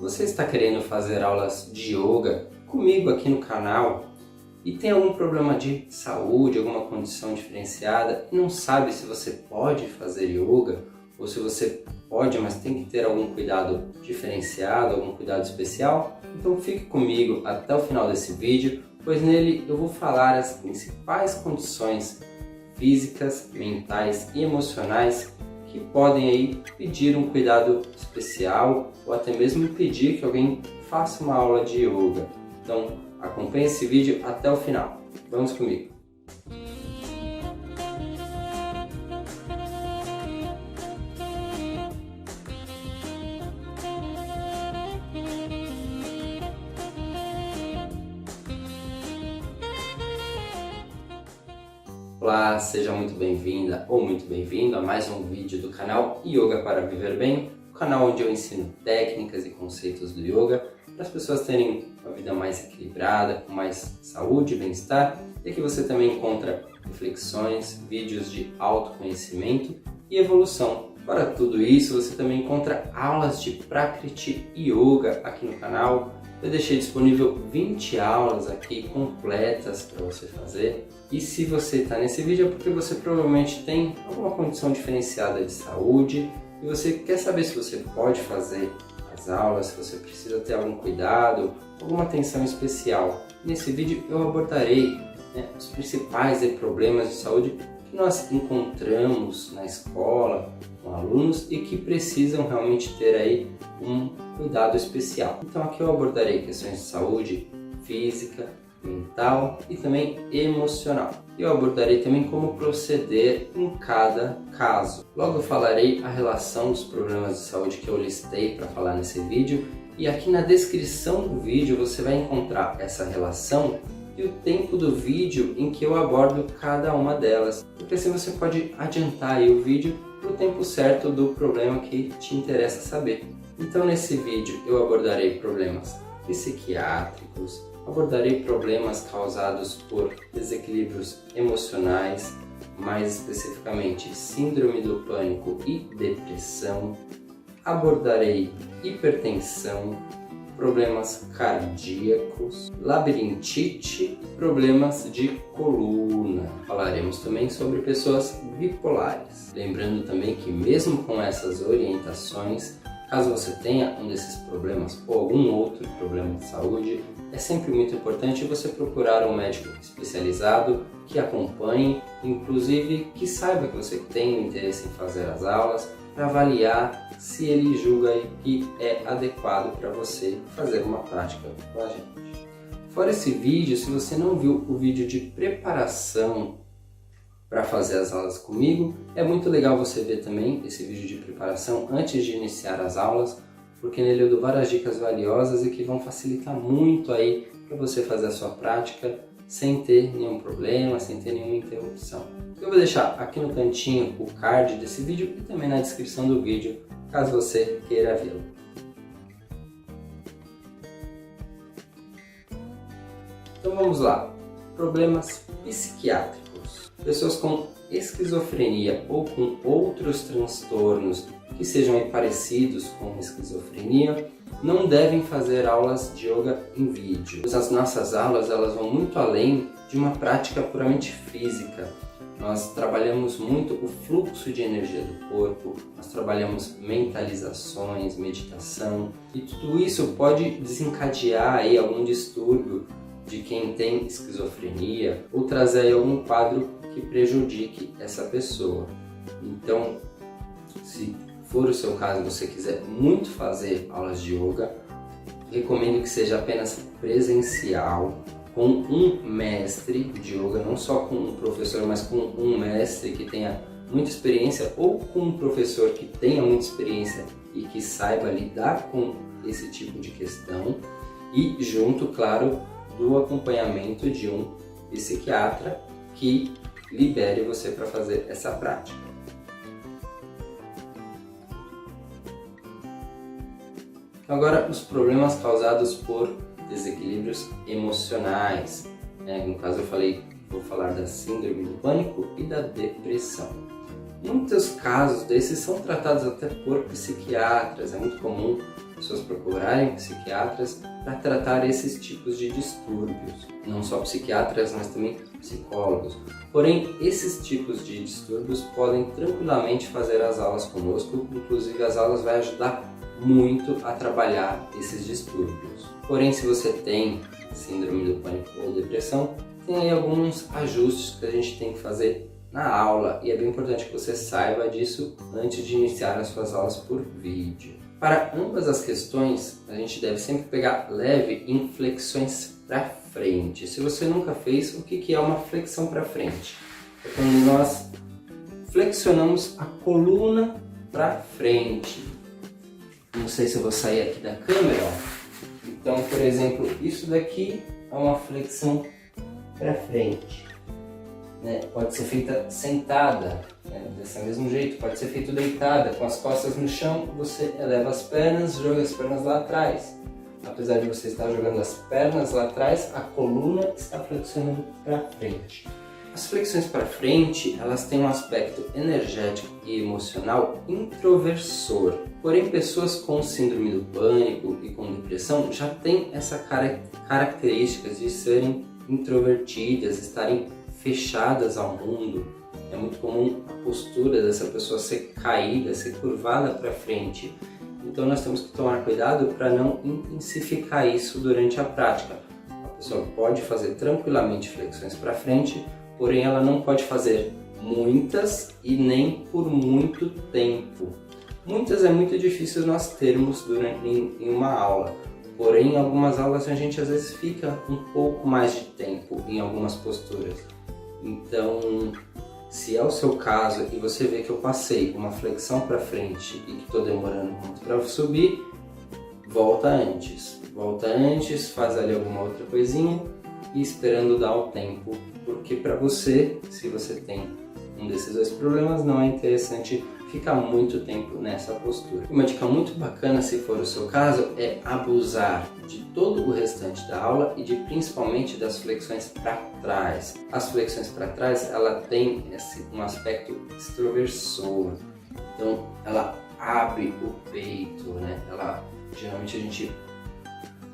você está querendo fazer aulas de yoga comigo aqui no canal e tem algum problema de saúde, alguma condição diferenciada e não sabe se você pode fazer yoga ou se você pode, mas tem que ter algum cuidado diferenciado, algum cuidado especial, então fique comigo até o final desse vídeo, pois nele eu vou falar as principais condições físicas, mentais e emocionais que podem aí pedir um cuidado especial ou até mesmo pedir que alguém faça uma aula de yoga. Então acompanhe esse vídeo até o final. Vamos comigo! Olá, seja muito bem-vinda ou muito bem-vindo a mais um vídeo do canal Yoga para Viver Bem, o canal onde eu ensino técnicas e conceitos do yoga para as pessoas terem uma vida mais equilibrada, com mais saúde e bem-estar, e aqui você também encontra reflexões, vídeos de autoconhecimento e evolução. Para tudo isso, você também encontra aulas de Prakriti Yoga aqui no canal. Eu deixei disponível 20 aulas aqui completas para você fazer. E se você está nesse vídeo é porque você provavelmente tem alguma condição diferenciada de saúde e você quer saber se você pode fazer as aulas, se você precisa ter algum cuidado, alguma atenção especial. Nesse vídeo eu abordarei os principais problemas de saúde que nós encontramos na escola com alunos e que precisam realmente ter aí um cuidado especial. Então aqui eu abordarei questões de saúde física, mental e também emocional. Eu abordarei também como proceder em cada caso. Logo eu falarei a relação dos problemas de saúde que eu listei para falar nesse vídeo e aqui na descrição do vídeo você vai encontrar essa relação e o tempo do vídeo em que eu abordo cada uma delas, porque assim você pode adiantar aí o vídeo para o tempo certo do problema que te interessa saber. Então nesse vídeo eu abordarei problemas psiquiátricos, abordarei problemas causados por desequilíbrios emocionais, mais especificamente síndrome do pânico e depressão, abordarei hipertensão, problemas cardíacos, labirintite, problemas de coluna. Falaremos também sobre pessoas bipolares. Lembrando também que mesmo com essas orientações, caso você tenha um desses problemas ou algum outro problema de saúde, é sempre muito importante você procurar um médico especializado que acompanhe, inclusive que saiba que você tem interesse em fazer as aulas, para avaliar se ele julga que é adequado para você fazer uma prática com a gente. Fora esse vídeo, se você não viu o vídeo de preparação para fazer as aulas comigo, é muito legal você ver também esse vídeo de preparação antes de iniciar as aulas, porque nele eu dou várias dicas valiosas e que vão facilitar muito aí para você fazer a sua prática sem ter nenhum problema, sem ter nenhuma interrupção. Eu vou deixar aqui no cantinho o card desse vídeo e também na descrição do vídeo, caso você queira vê-lo. Então vamos lá. Problemas psiquiátricos. Pessoas com esquizofrenia ou com outros transtornos que sejam parecidos com esquizofrenia não devem fazer aulas de yoga em vídeo. As nossas aulas elas vão muito além de uma prática puramente física. Nós trabalhamos muito o fluxo de energia do corpo, nós trabalhamos mentalizações, meditação e tudo isso pode desencadear aí algum distúrbio de quem tem esquizofrenia ou trazer aí algum quadro que prejudique essa pessoa. Então, se for o seu caso e você quiser muito fazer aulas de yoga, recomendo que seja apenas presencial, com um mestre de yoga, não só com um professor, mas com um mestre que tenha muita experiência ou com um professor que tenha muita experiência e que saiba lidar com esse tipo de questão e junto, claro, do acompanhamento de um psiquiatra que libere você para fazer essa prática. Agora, os problemas causados por desequilíbrios emocionais. No caso vou falar da síndrome do pânico e da depressão. Muitos casos desses são tratados até por psiquiatras. É muito comum pessoas procurarem psiquiatras para tratar esses tipos de distúrbios. Não só psiquiatras, mas também psicólogos. Porém, esses tipos de distúrbios podem tranquilamente fazer as aulas conosco, inclusive as aulas vai ajudar muito a trabalhar esses distúrbios. Porém, se você tem síndrome do pânico ou depressão, tem aí alguns ajustes que a gente tem que fazer na aula e é bem importante que você saiba disso antes de iniciar as suas aulas por vídeo. Para ambas as questões, a gente deve sempre pegar leve em flexões para frente. Se você nunca fez, o que é uma flexão para frente? É quando nós flexionamos a coluna para frente. Não sei se eu vou sair aqui da câmera, ó. Então, por exemplo, isso daqui é uma flexão para frente. Pode ser feita sentada, desse mesmo jeito, pode ser feito deitada, com as costas no chão, você eleva as pernas, joga as pernas lá atrás. Apesar de você estar jogando as pernas lá atrás, a coluna está flexionando para frente. As flexões para frente, elas têm um aspecto energético e emocional introversor. Porém, pessoas com síndrome do pânico e com depressão já têm essa característica de serem introvertidas, estarem fechadas ao mundo. É muito comum a postura dessa pessoa ser caída, ser curvada para frente. Então nós temos que tomar cuidado para não intensificar isso durante a prática. A pessoa pode fazer tranquilamente flexões para frente, porém ela não pode fazer muitas e nem por muito tempo. Muitas é muito difícil nós termos em uma aula. Porém, em algumas aulas a gente às vezes fica um pouco mais de tempo em algumas posturas. Então, se é o seu caso e você vê que eu passei uma flexão para frente e que estou demorando muito para subir, volta antes. Volta antes, faz ali alguma outra coisinha e esperando dar o tempo. Porque para você, se você tem um desses dois problemas, não é interessante ficar muito tempo nessa postura. Uma dica muito bacana, se for o seu caso, é abusar de todo o restante da aula e principalmente das flexões para trás. As flexões para trás, ela tem um aspecto extroversor. Então, ela abre o peito, geralmente a gente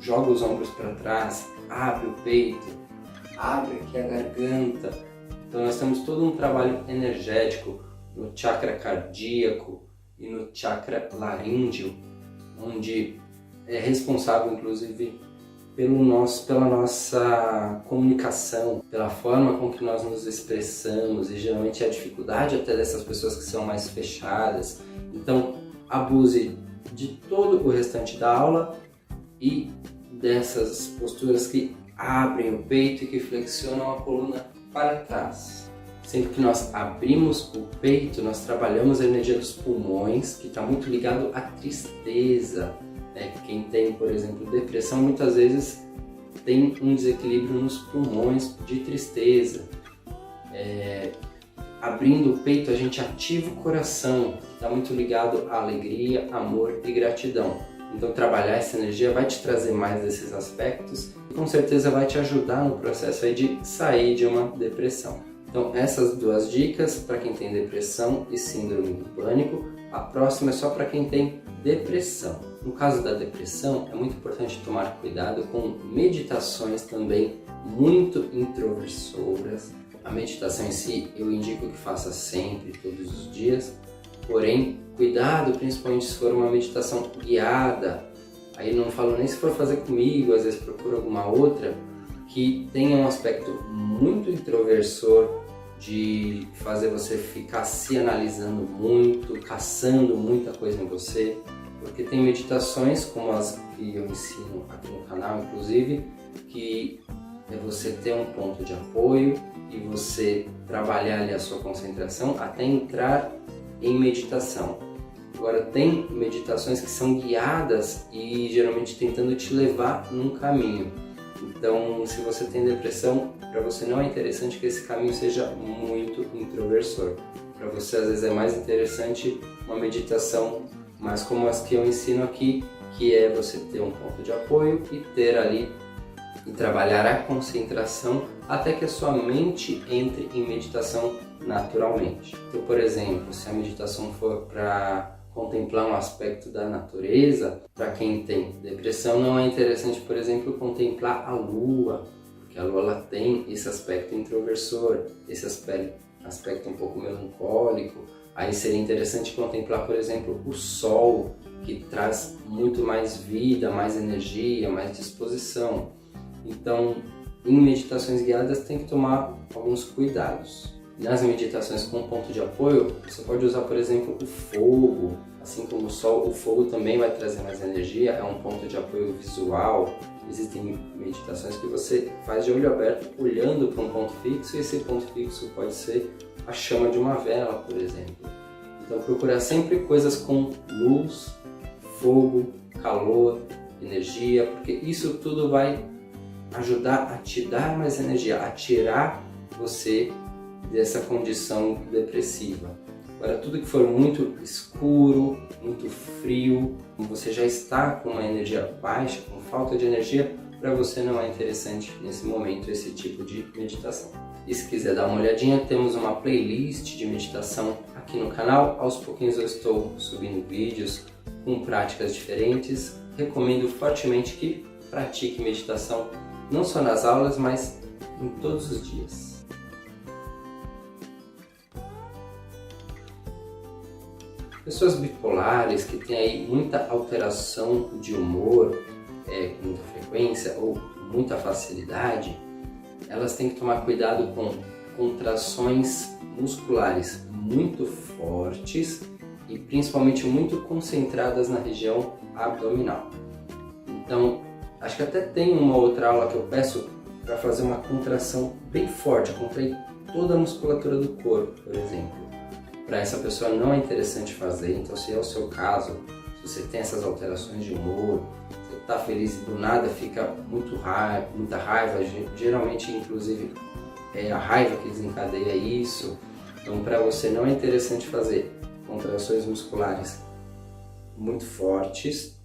joga os ombros para trás, abre o peito, abre aqui a garganta. Então nós temos todo um trabalho energético no chakra cardíaco e no chakra laríngeo, onde é responsável inclusive pela nossa comunicação, pela forma com que nós nos expressamos e geralmente a dificuldade até dessas pessoas que são mais fechadas. Então abuse de todo o restante da aula e dessas posturas que abrem o peito e que flexionam a coluna para trás. Sempre que nós abrimos o peito, nós trabalhamos a energia dos pulmões, que está muito ligado à tristeza. Quem tem, por exemplo, depressão, muitas vezes tem um desequilíbrio nos pulmões de tristeza. Abrindo o peito, a gente ativa o coração, que está muito ligado à alegria, amor e gratidão. Então trabalhar essa energia vai te trazer mais desses aspectos e com certeza vai te ajudar no processo aí de sair de uma depressão. Então essas duas dicas para quem tem depressão e síndrome do pânico. A próxima é só para quem tem depressão. No caso da depressão, é muito importante tomar cuidado com meditações também muito introversoras. A meditação em si eu indico que faça sempre, todos os dias. Porém, cuidado, principalmente se for uma meditação guiada. Aí não falo nem se for fazer comigo, às vezes procura alguma outra que tenha um aspecto muito introversor, de fazer você ficar se analisando muito, caçando muita coisa em você. Porque tem meditações, como as que eu ensino aqui no canal, inclusive, que é você ter um ponto de apoio e você trabalhar ali a sua concentração até entrar em meditação. Agora tem meditações que são guiadas e geralmente tentando te levar num caminho. Então, se você tem depressão, para você não é interessante que esse caminho seja muito introversor. Para você, às vezes, é mais interessante uma meditação mais como as que eu ensino aqui, que é você ter um ponto de apoio e ter ali e trabalhar a concentração até que a sua mente entre em meditação naturalmente. Então, por exemplo, se a meditação for para contemplar um aspecto da natureza. Para quem tem depressão, não é interessante, por exemplo, contemplar a lua, porque a lua ela tem esse aspecto introversor, esse aspecto um pouco melancólico. Aí seria interessante contemplar, por exemplo, o sol, que traz muito mais vida, mais energia, mais disposição. Então, em meditações guiadas tem que tomar alguns cuidados. Nas meditações com ponto de apoio, você pode usar, por exemplo, o fogo. Assim como o sol, o fogo também vai trazer mais energia, é um ponto de apoio visual. Existem meditações que você faz de olho aberto, olhando para um ponto fixo, e esse ponto fixo pode ser a chama de uma vela, por exemplo. Então procurar sempre coisas com luz, fogo, calor, energia, porque isso tudo vai ajudar a te dar mais energia, a tirar você dessa condição depressiva. Agora, tudo que for muito escuro, muito frio, você já está com uma energia baixa, com falta de energia, para você não é interessante nesse momento esse tipo de meditação. E se quiser dar uma olhadinha, temos uma playlist de meditação aqui no canal. Aos pouquinhos eu estou subindo vídeos com práticas diferentes. Recomendo fortemente que pratique meditação, não só nas aulas, mas em todos os dias. Pessoas bipolares que têm aí muita alteração de humor, com muita frequência ou muita facilidade, elas têm que tomar cuidado com contrações musculares muito fortes e principalmente muito concentradas na região abdominal. Então, acho que até tem uma outra aula que eu peço para fazer uma contração bem forte, contrair toda a musculatura do corpo, por exemplo. Para essa pessoa não é interessante fazer, então se é o seu caso, se você tem essas alterações de humor, você está feliz e do nada fica muita raiva, geralmente inclusive é a raiva que desencadeia isso, então para você não é interessante fazer contrações musculares muito fortes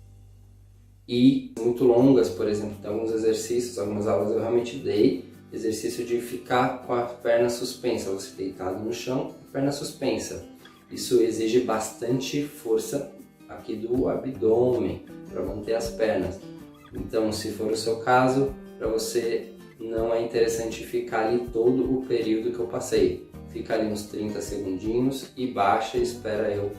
e muito longas, por exemplo, tem alguns exercícios, algumas aulas eu realmente dei, exercício de ficar com a perna suspensa, você deitado no chão, perna suspensa. Isso exige bastante força aqui do abdômen para manter as pernas. Então, se for o seu caso, para você não é interessante ficar ali todo o período que eu passei. Fica ali uns 30 segundinhos e baixa e espera eu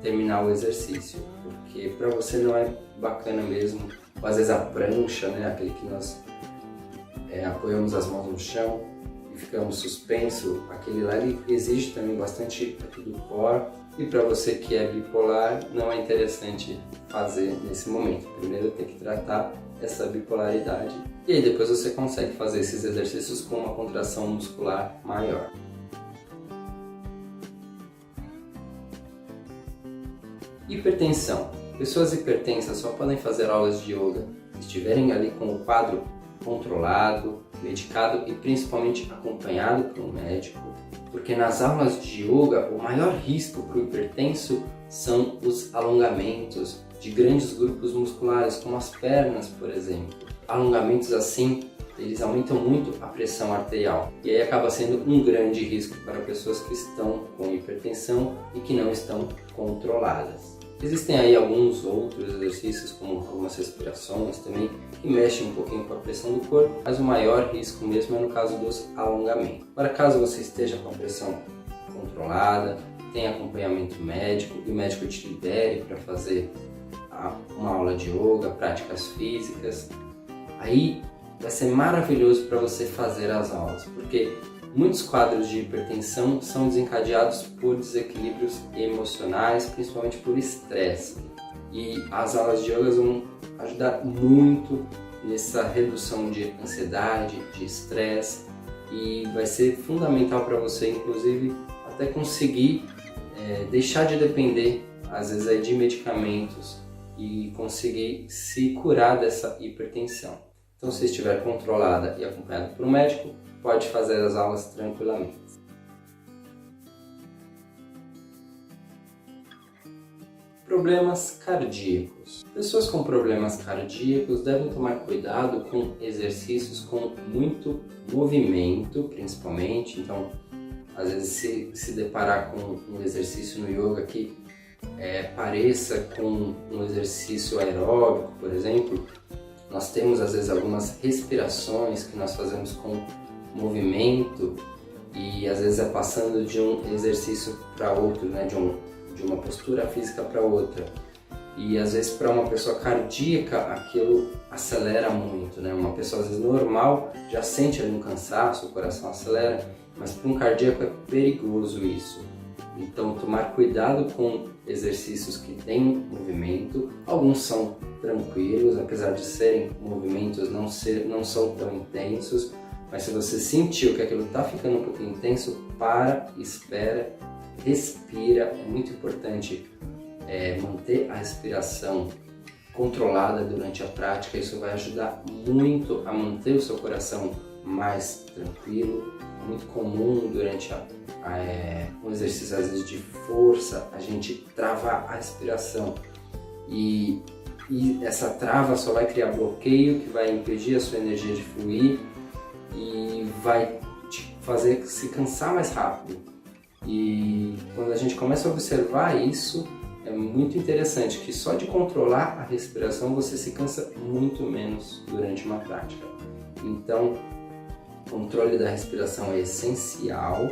terminar o exercício, porque para você não é bacana mesmo. Às vezes a prancha, né, aquele que nós apoiamos as mãos no chão e ficamos suspenso, aquele lá ele exige também bastante aqui do core, e para você que é bipolar não é interessante fazer nesse momento. Primeiro tem que tratar essa bipolaridade e aí depois você consegue fazer esses exercícios com uma contração muscular maior. Hipertensão. Pessoas hipertensas só podem fazer aulas de yoga se estiverem ali com o quadro controlado, medicado e principalmente acompanhado por um médico, porque nas aulas de yoga o maior risco para o hipertenso são os alongamentos de grandes grupos musculares, como as pernas, por exemplo. Alongamentos assim, eles aumentam muito a pressão arterial e aí acaba sendo um grande risco para pessoas que estão com hipertensão e que não estão controladas. Existem aí alguns outros exercícios, como algumas respirações também, que mexem um pouquinho com a pressão do corpo, mas o maior risco mesmo é no caso dos alongamentos. Agora, caso você esteja com a pressão controlada, tenha acompanhamento médico e o médico te libere para fazer uma aula de yoga, práticas físicas, aí vai ser maravilhoso para você fazer as aulas, porque muitos quadros de hipertensão são desencadeados por desequilíbrios emocionais, principalmente por estresse. E as aulas de yoga vão ajudar muito nessa redução de ansiedade, de estresse, e vai ser fundamental para você, inclusive, até conseguir deixar de depender, às vezes, aí, de medicamentos e conseguir se curar dessa hipertensão. Então, se estiver controlada e acompanhada por um médico, pode fazer as aulas tranquilamente. Problemas cardíacos. Pessoas com problemas cardíacos devem tomar cuidado com exercícios com muito movimento, principalmente. Então, às vezes se deparar com um exercício no yoga que pareça com um exercício aeróbico, por exemplo, nós temos às vezes algumas respirações que nós fazemos com movimento e às vezes é passando de um exercício para outro, né? de uma postura física para outra. E às vezes para uma pessoa cardíaca aquilo acelera muito, né? Uma pessoa às vezes normal já sente ali um cansaço, o coração acelera, mas para um cardíaco é perigoso isso. Então tomar cuidado com exercícios que têm movimento. Alguns são tranquilos, apesar de serem movimentos, não são tão intensos, mas se você sentiu que aquilo está ficando um pouquinho intenso, para, espera, respira. É muito importante manter a respiração controlada durante a prática. Isso vai ajudar muito a manter o seu coração mais tranquilo. É muito comum durante um exercício às vezes de força a gente travar a respiração e essa trava só vai criar bloqueio, que vai impedir a sua energia de fluir e vai te fazer se cansar mais rápido. E quando a gente começa a observar isso, é muito interessante que só de controlar a respiração você se cansa muito menos durante uma prática. Então, o controle da respiração é essencial.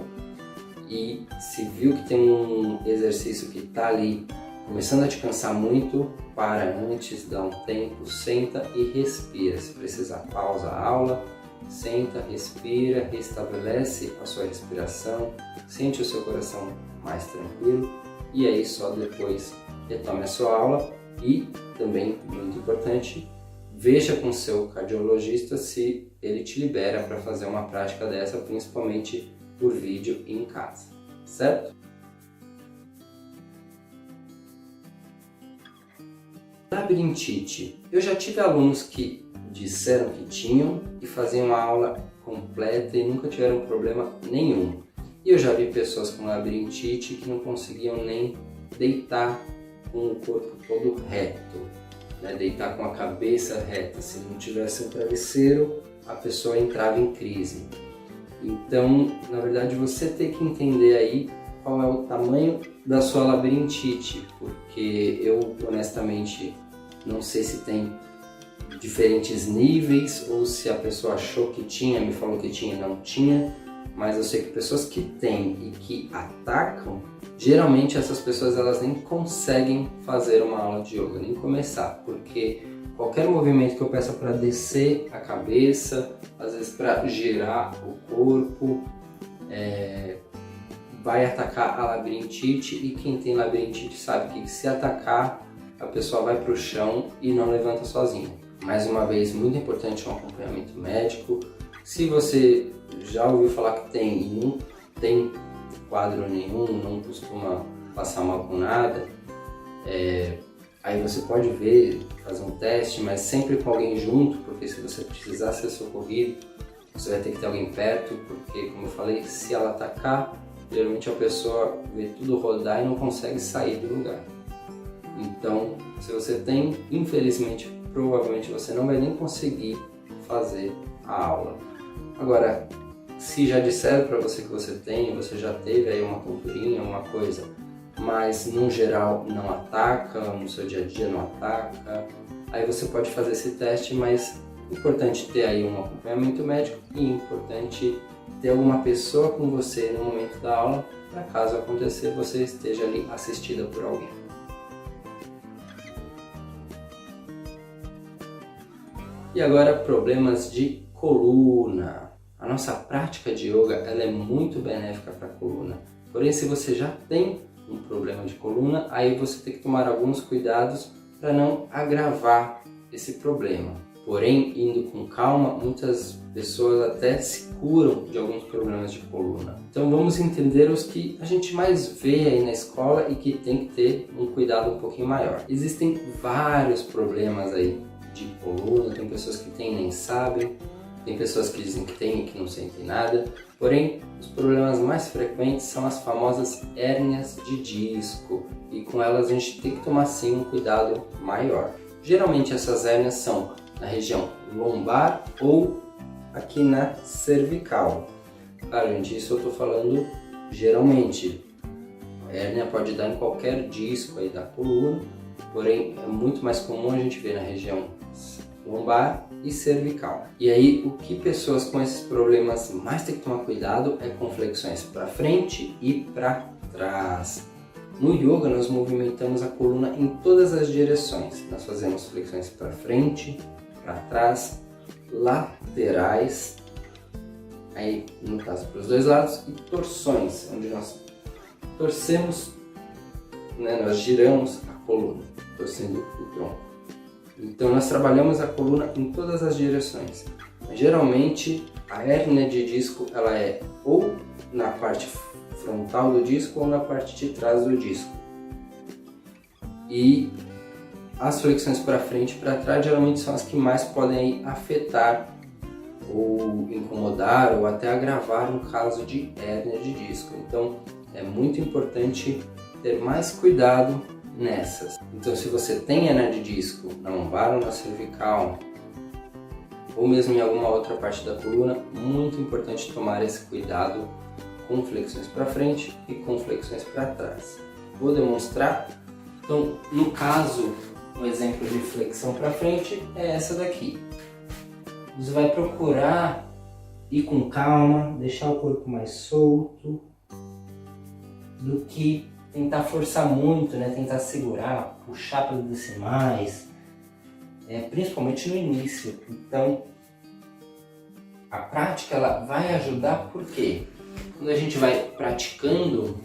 E se viu que tem um exercício que está ali começando a te cansar muito, para antes, dá um tempo, senta e respira. Se precisar, pausa a aula, senta, respira, restabelece a sua respiração, sente o seu coração mais tranquilo e aí só depois retome a sua aula. E também, muito importante, veja com seu cardiologista se ele te libera para fazer uma prática dessa, principalmente por vídeo em casa, certo? Labirintite. Eu já tive alunos que disseram que tinham e faziam a aula completa e nunca tiveram problema nenhum. E eu já vi pessoas com labirintite que não conseguiam nem deitar com o corpo todo reto, né? Deitar com a cabeça reta. Se não tivesse um travesseiro, a pessoa entrava em crise. Então, na verdade, você tem que entender aí qual é o tamanho da sua labirintite, porque eu, honestamente, não sei se tem diferentes níveis ou se a pessoa achou que tinha, me falou que tinha e não tinha, mas eu sei que pessoas que têm e que atacam, geralmente essas pessoas elas nem conseguem fazer uma aula de yoga, nem começar, porque qualquer movimento que eu peça para descer a cabeça, às vezes para girar o corpo, vai atacar a labirintite, e quem tem labirintite sabe que se atacar, a pessoa vai para o chão e não levanta sozinha. Mais uma vez, muito importante um acompanhamento médico. Se você já ouviu falar que tem e não tem quadro nenhum, não costuma passar mal com nada, aí você pode ver, fazer um teste, mas sempre com alguém junto, porque se você precisar ser socorrido, você vai ter que ter alguém perto, porque, como eu falei, se ela atacar, geralmente a pessoa vê tudo rodar e não consegue sair do lugar. Então, se você tem, infelizmente, provavelmente você não vai nem conseguir fazer a aula. Agora, se já disseram para você que você tem, você já teve aí uma tonturinha, uma coisa, mas no geral não ataca, no seu dia a dia não ataca, aí você pode fazer esse teste, mas é importante ter aí um acompanhamento médico e importante ter alguma pessoa com você no momento da aula, para caso acontecer você esteja ali assistida por alguém. E agora, problemas de coluna. A nossa prática de yoga ela é muito benéfica para a coluna. Porém, se você já tem um problema de coluna, aí você tem que tomar alguns cuidados para não agravar esse problema. Porém, indo com calma, muitas pessoas até se curam de alguns problemas de coluna. Então vamos entender os que a gente mais vê aí na escola e que tem que ter um cuidado um pouquinho maior. Existem vários problemas aí de coluna, tem pessoas que têm e nem sabem, tem pessoas que dizem que têm e que não sentem nada. Porém, os problemas mais frequentes são as famosas hérnias de disco, e com elas a gente tem que tomar sim um cuidado maior. Geralmente essas hérnias são na região lombar ou aqui na cervical. Claro, gente, isso eu estou falando geralmente. Hérnia pode dar em qualquer disco aí da coluna, porém é muito mais comum a gente ver na região lombar e cervical. E aí o que pessoas com esses problemas mais têm que tomar cuidado é com flexões para frente e para trás. No yoga nós movimentamos a coluna em todas as direções. Nós fazemos flexões para frente, para trás, laterais, aí no caso para os dois lados, e torções, onde nós torcemos, né, nós giramos a coluna, torcendo o tronco. Então nós trabalhamos a coluna em todas as direções. Geralmente a hérnia de disco ela é ou na parte frontal do disco ou na parte de trás do disco. E as flexões para frente e para trás geralmente são as que mais podem afetar ou incomodar ou até agravar no caso de hérnia de disco. Então é muito importante ter mais cuidado nessas. Então se você tem hérnia de disco na lombar ou na cervical, ou mesmo em alguma outra parte da coluna, muito importante tomar esse cuidado com flexões para frente e com flexões para trás. Vou demonstrar. Então, no caso, um exemplo de flexão para frente é essa daqui. Você vai procurar ir com calma, deixar o corpo mais solto, do que tentar forçar muito, né? Tentar segurar, puxar pelos decimais, principalmente no início. Então, a prática ela vai ajudar porque quando a gente vai praticando,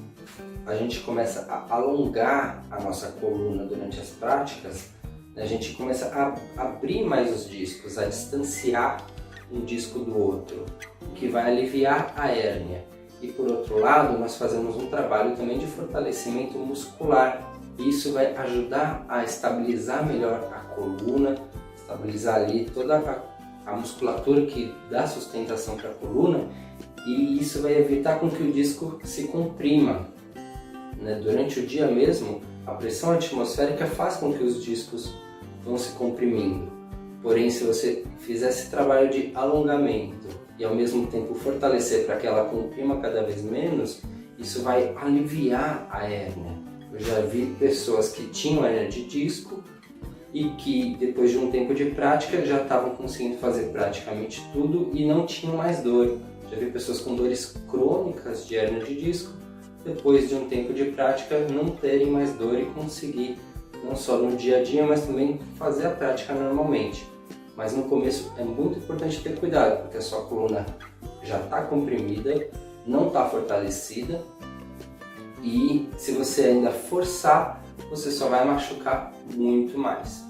a gente começa a alongar a nossa coluna durante as práticas, a gente começa a abrir mais os discos, a distanciar um disco do outro, o que vai aliviar a hérnia. E por outro lado, nós fazemos um trabalho também de fortalecimento muscular. Isso vai ajudar a estabilizar melhor a coluna, estabilizar ali toda a musculatura que dá sustentação para a coluna, e isso vai evitar com que o disco se comprima. Durante o dia mesmo, a pressão atmosférica faz com que os discos vão se comprimindo. Porém, se você fizer esse trabalho de alongamento e ao mesmo tempo fortalecer para que ela comprima cada vez menos, isso vai aliviar a hérnia. Eu já vi pessoas que tinham hérnia de disco e que depois de um tempo de prática já estavam conseguindo fazer praticamente tudo e não tinham mais dor. Já vi pessoas com dores crônicas de hérnia de disco, depois de um tempo de prática não terem mais dor e conseguir, não só no dia a dia, mas também fazer a prática normalmente. Mas no começo é muito importante ter cuidado, porque a sua coluna já está comprimida, não está fortalecida, e se você ainda forçar, você só vai machucar muito mais.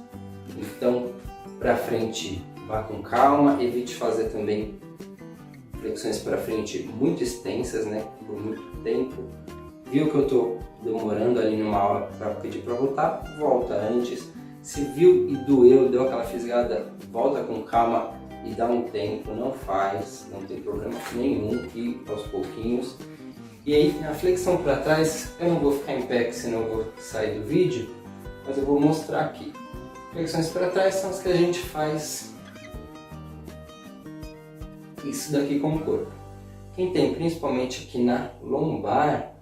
Então, para frente, vá com calma, evite fazer também flexões para frente muito extensas, por muito tempo. Viu que eu estou demorando ali numa aula para pedir para voltar? Volta antes. Se viu e doeu, deu aquela fisgada, volta com calma e dá um tempo, não faz, não tem problema nenhum, e aos pouquinhos. E aí, a flexão para trás, eu não vou ficar em pé, senão eu vou sair do vídeo, mas eu vou mostrar aqui. Flexões para trás são as que a gente faz isso daqui com o corpo. Quem tem principalmente aqui na lombar,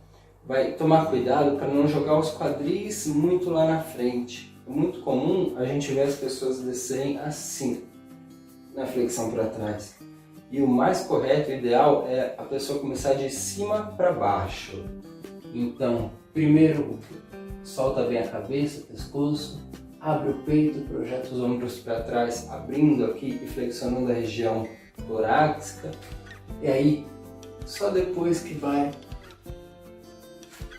vai tomar cuidado para não jogar os quadris muito lá na frente. É muito comum a gente ver as pessoas descerem assim, na flexão para trás. E o mais correto, o ideal, é a pessoa começar de cima para baixo. Então, primeiro solta bem a cabeça, o pescoço, abre o peito, projeta os ombros para trás, abrindo aqui e flexionando a região torácica. E aí, só depois que vai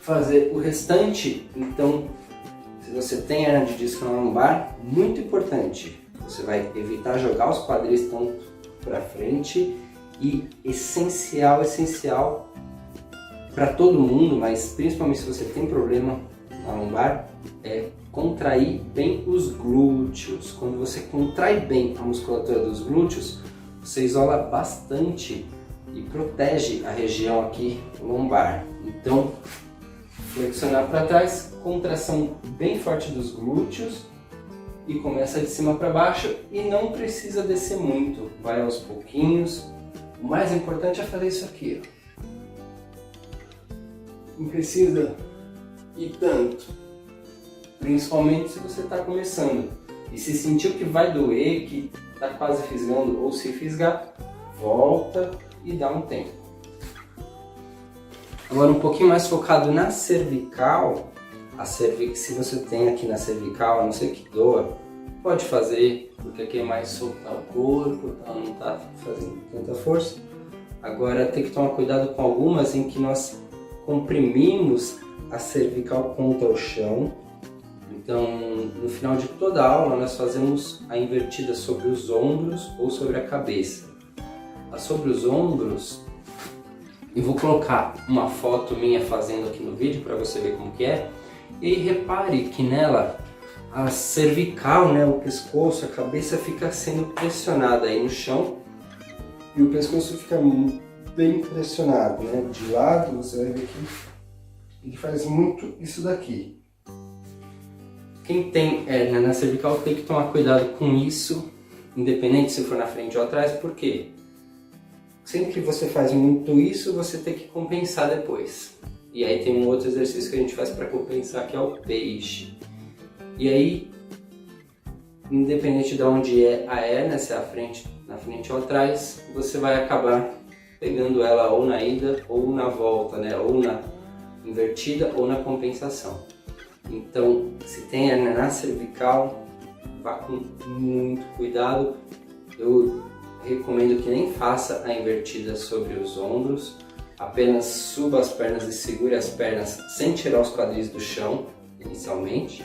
fazer o restante. Então, se você tem hérnia de disco na lombar, muito importante, você vai evitar jogar os quadris tanto para frente, e essencial para todo mundo, mas principalmente se você tem problema na lombar, é contrair bem os glúteos. Quando você contrai bem a musculatura dos glúteos, você isola bastante e protege a região aqui lombar. Então, flexionar para trás, contração bem forte dos glúteos, e começa de cima para baixo e não precisa descer muito, vai aos pouquinhos. O mais importante é fazer isso aqui, ó. Não precisa e tanto. Principalmente se você está começando e se sentiu que vai doer, que está quase fisgando ou se fisgar, volta e dá um tempo. Agora um pouquinho mais focado na cervical, se você tem aqui na cervical, a não ser que doa, pode fazer, porque aqui é mais soltar o corpo, então não está fazendo tanta força. Agora tem que tomar cuidado com algumas em que nós comprimimos a cervical contra o chão. Então, no final de toda a aula, nós fazemos a invertida sobre os ombros ou sobre a cabeça. A sobre os ombros, eu vou colocar uma foto minha fazendo aqui no vídeo para você ver como que é. E repare que nela, a cervical, né, o pescoço, a cabeça fica sendo pressionada aí no chão. E o pescoço fica bem pressionado, né? De lado, você vai ver que ele faz muito isso daqui. Quem tem hérnia na cervical tem que tomar cuidado com isso, independente se for na frente ou atrás, porque sempre que você faz muito isso, você tem que compensar depois. E aí tem um outro exercício que a gente faz para compensar, que é o peixe. E aí, independente de onde é a hérnia, se é na frente ou atrás, você vai acabar pegando ela ou na ida ou na volta, né? Ou na invertida ou na compensação. Então, se tem hérnia na cervical, vá com muito cuidado. Eu recomendo que nem faça a invertida sobre os ombros, apenas suba as pernas e segure as pernas sem tirar os quadris do chão, inicialmente.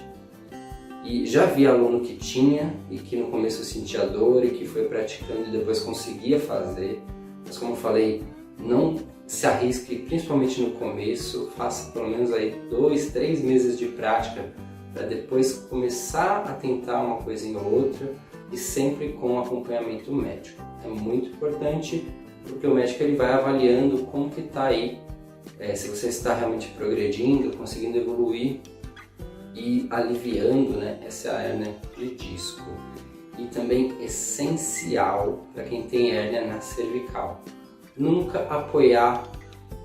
E já vi aluno que tinha e que no começo sentia dor e que foi praticando e depois conseguia fazer. Mas como eu falei, não se arrisque, principalmente no começo, faça pelo menos aí 2, 3 meses de prática para depois começar a tentar uma coisinha ou outra e sempre com acompanhamento médico. É muito importante porque o médico ele vai avaliando como que está aí, se você está realmente progredindo, conseguindo evoluir e aliviando, né, essa hérnia de disco. E também essencial para quem tem hérnia na cervical, nunca apoiar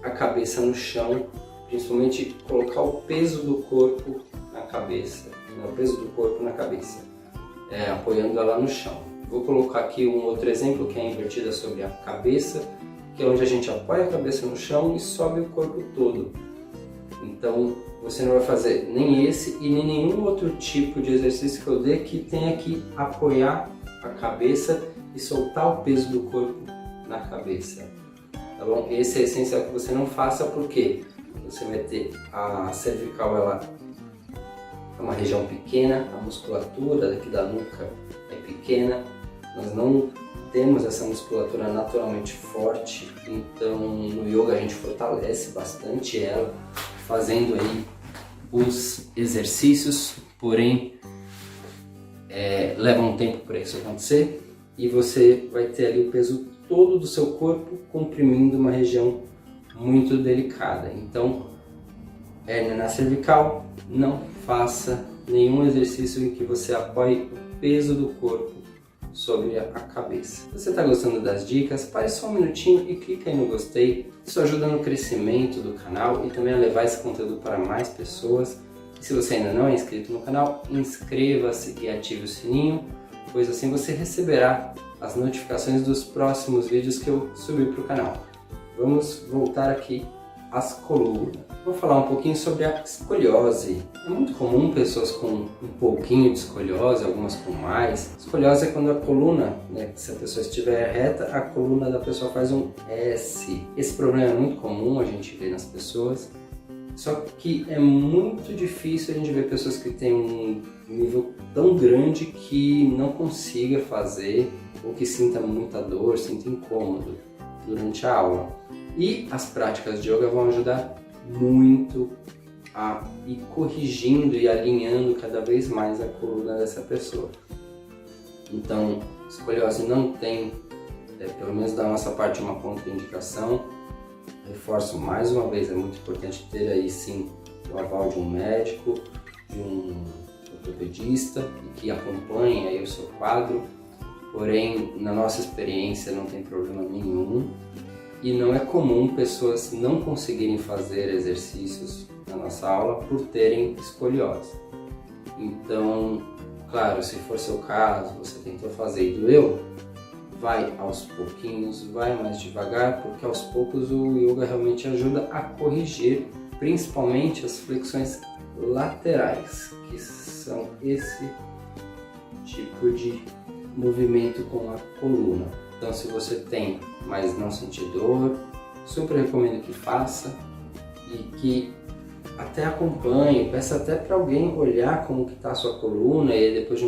a cabeça no chão, principalmente colocar o peso do corpo na cabeça, o peso do corpo na cabeça, apoiando ela no chão. Vou colocar aqui um outro exemplo que é a invertida sobre a cabeça, que é onde a gente apoia a cabeça no chão e sobe o corpo todo. Então você não vai fazer nem esse e nem nenhum outro tipo de exercício que eu dê que tenha que apoiar a cabeça e soltar o peso do corpo na cabeça. Tá bom? Esse é essencial que você não faça, porque você vai ter a cervical, ela é uma região pequena, a musculatura daqui da nuca é pequena, nós não temos essa musculatura naturalmente forte, então no yoga a gente fortalece bastante ela, fazendo aí os exercícios, porém leva um tempo para isso acontecer e você vai ter ali o peso todo do seu corpo comprimindo uma região muito delicada. Então, hérnia na cervical, não faça nenhum exercício em que você apoie o peso do corpo sobre a cabeça. Se você está gostando das dicas, pare só um minutinho e clica aí no gostei. Isso ajuda no crescimento do canal e também a levar esse conteúdo para mais pessoas. E se você ainda não é inscrito no canal, inscreva-se e ative o sininho, pois assim você receberá as notificações dos próximos vídeos que eu subir para o canal. Vamos voltar aqui às colunas. Vou falar um pouquinho sobre a escoliose. É muito comum pessoas com um pouquinho de escoliose, algumas com mais. Escoliose é quando a coluna, né, se a pessoa estiver reta, a coluna da pessoa faz um S. Esse problema é muito comum, a gente vê nas pessoas. Só que é muito difícil a gente ver pessoas que têm um nível tão grande que não consiga fazer ou que sinta muita dor, sinta incômodo durante a aula. E as práticas de yoga vão ajudar muito a ir corrigindo e alinhando cada vez mais a coluna dessa pessoa. Então, escoliose não tem, pelo menos da nossa parte, uma contraindicação. Reforço mais uma vez, é muito importante ter aí sim o aval de um médico, de um ortopedista que acompanhe aí o seu quadro. Porém, na nossa experiência não tem problema nenhum e não é comum pessoas não conseguirem fazer exercícios na nossa aula por terem escoliose. Então, claro, se for seu caso, você tentou fazer e doeu, vai aos pouquinhos, vai mais devagar, porque aos poucos o yoga realmente ajuda a corrigir principalmente as flexões laterais, que são esse tipo de movimento com a coluna. Então, se você tem, mas não sente dor, super recomendo que faça e que até acompanhe, peça até para alguém olhar como que está a sua coluna e depois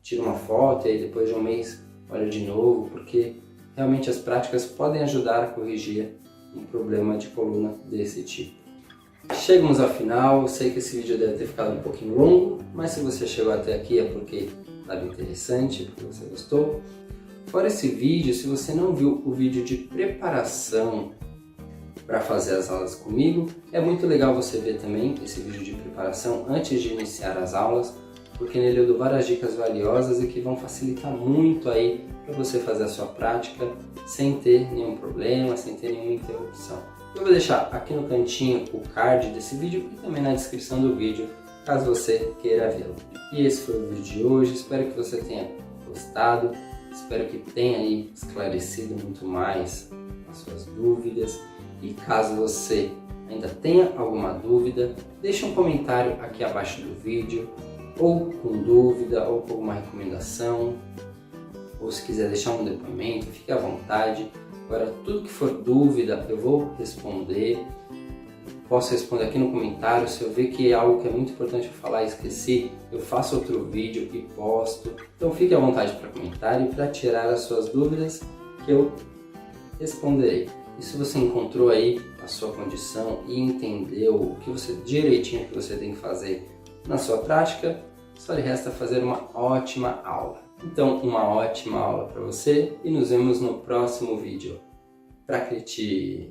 tira uma foto e depois de um mês olha de novo, porque realmente as práticas podem ajudar a corrigir um problema de coluna desse tipo. Chegamos ao final, eu sei que esse vídeo deve ter ficado um pouquinho longo, mas se você chegou até aqui é porque estava interessante, porque você gostou. Fora esse vídeo, se você não viu o vídeo de preparação para fazer as aulas comigo, é muito legal você ver também esse vídeo de preparação antes de iniciar as aulas, porque nele eu dou várias dicas valiosas e que vão facilitar muito aí para você fazer a sua prática sem ter nenhum problema, sem ter nenhuma interrupção. Eu vou deixar aqui no cantinho o card desse vídeo e também na descrição do vídeo, caso você queira vê-lo. E esse foi o vídeo de hoje, espero que você tenha gostado, espero que tenha aí esclarecido muito mais as suas dúvidas. E caso você ainda tenha alguma dúvida, deixe um comentário aqui abaixo do vídeo, ou com dúvida, ou com alguma recomendação, ou se quiser deixar um depoimento, fique à vontade. Agora, tudo que for dúvida, eu vou responder. Posso responder aqui no comentário. Se eu ver que é algo que é muito importante eu falar e esqueci, eu faço outro vídeo e posto. Então fique à vontade para comentar e para tirar as suas dúvidas que eu responderei. E se você encontrou aí a sua condição e entendeu o que você direitinho que você tem que fazer na sua prática, só lhe resta fazer uma ótima aula. Então, uma ótima aula para você e nos vemos no próximo vídeo. Prakriti!